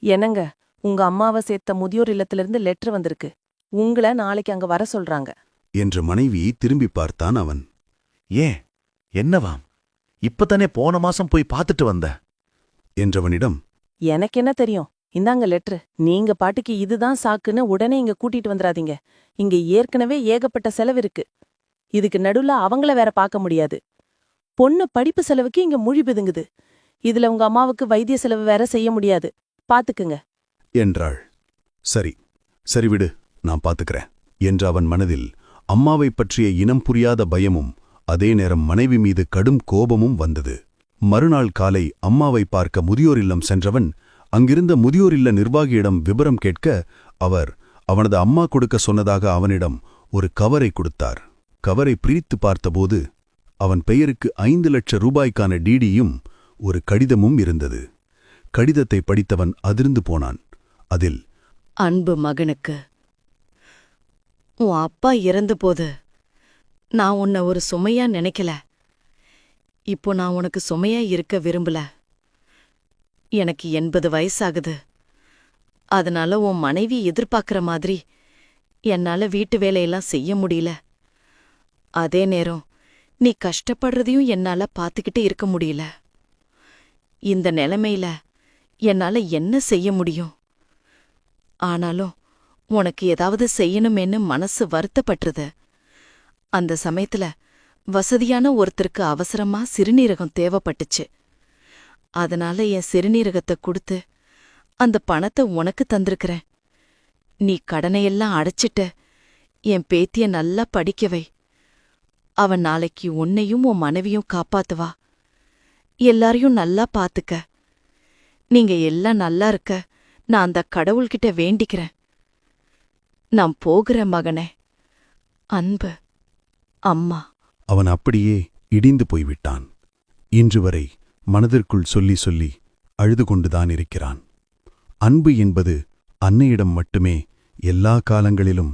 என்னங்க, உங்க அம்மாவ சேர்த்த முதியோர் இல்லத்திலிருந்து லெட்டர் வந்திருக்கு. உங்கள நாளைக்கு அங்க வர சொல்றாங்க. என்ற மனைவியை திரும்பி பார்த்தான் அவன். ஏன் என்னவாம்? இப்பதானே போன மாசம் போய் பார்த்துட்டு வந்த. என்றவனிடம், எனக்கு என்ன தெரியும்? இந்தாங்க லெட்டர். நீங்க பாட்டுக்கு இதுதான் சாக்குன்னு உடனே இங்க கூட்டிட்டு வந்துடாதீங்க. இங்க ஏற்கனவே ஏகப்பட்ட செலவு இருக்கு. இதுக்கு நடுவுல அவங்கள வேற பார்க்க முடியாது. பொண்ணு படிப்பு செலவுக்கு இங்க முழி பிதுங்குது. இதுல உங்க அம்மாவுக்கு வைத்திய செலவு வேற செய்ய முடியாது. பாத்துக்குங்க என்றாள். சரி, சரி விடு, நான் பாத்துக்கிறேன் என்ற அவன் மனதில் அம்மாவைப் பற்றிய இனம் புரியாத பயமும் அதே நேரம் மனைவி மீது கடும் கோபமும் வந்தது. மறுநாள் காலை அம்மாவை பார்க்க முதியோர் இல்லம் சென்றவன் அங்கிருந்த முதியோர் இல்ல நிர்வாகியிடம் விபரம் கேட்க அவர் அவனது அம்மா கொடுக்க சொன்னதாக அவனிடம் ஒரு கவரை கொடுத்தார். கவரை பிரித்து பார்த்தபோது அவன் பெயருக்கு 5 லட்சம் ரூபாய்க்கான டிடியும் ஒரு கடிதமும் இருந்தது. கடிதத்தை படித்தவன் அதிர்ந்து போனான். அதில், அன்பு மகனுக்கு, உன் அப்பா இறந்து போது நான் உன்னை ஒரு சுமையா நினைக்கல. இப்போ நான் உனக்கு சுமையா இருக்க விரும்பல. எனக்கு 80 வயசாகுது. அதனால உன் மனைவி எதிர்பார்க்கிற மாதிரி என்னால வீட்டு வேலையெல்லாம் செய்ய முடியல. அதே நேரம் நீ கஷ்டப்படுறதையும் என்னால பார்த்துக்கிட்டே இருக்க முடியல. இந்த நிலைமையில என்னால என்ன செய்ய முடியும்? ஆனாலும் உனக்கு ஏதாவது செய்யணுமேன்னு மனசு வருத்தப்பட்டுருது. அந்த சமயத்துல வசதியான ஒருத்தருக்கு அவசரமா சிறுநீரகம் தேவைப்பட்டுச்சு. அதனால என் சிறுநீரகத்தை கொடுத்து அந்த பணத்தை உனக்கு தந்திருக்கிறேன். நீ கடனையெல்லாம் அடைச்சிட்ட என் பேத்திய நல்லா படிக்க வை. அவன் நாளைக்கு உன்னையும் உன் மனைவியும் காப்பாத்துவா. எல்லாரையும் நல்லா பாத்துக்க. நீங்க எல்லாம் நல்லா இருக்க நான் அந்த கடவுள்கிட்ட வேண்டிக்கிறேன். நான் போகிறேன் மகனே. அன்பு, அம்மா. அவன் அப்படியே இடிந்து போய்விட்டான். இன்று வரை மனதிற்குள் சொல்லி சொல்லி அழுது கொண்டுதான் இருக்கிறான். அன்பு என்பது அன்னையிடம் மட்டுமே எல்லா காலங்களிலும்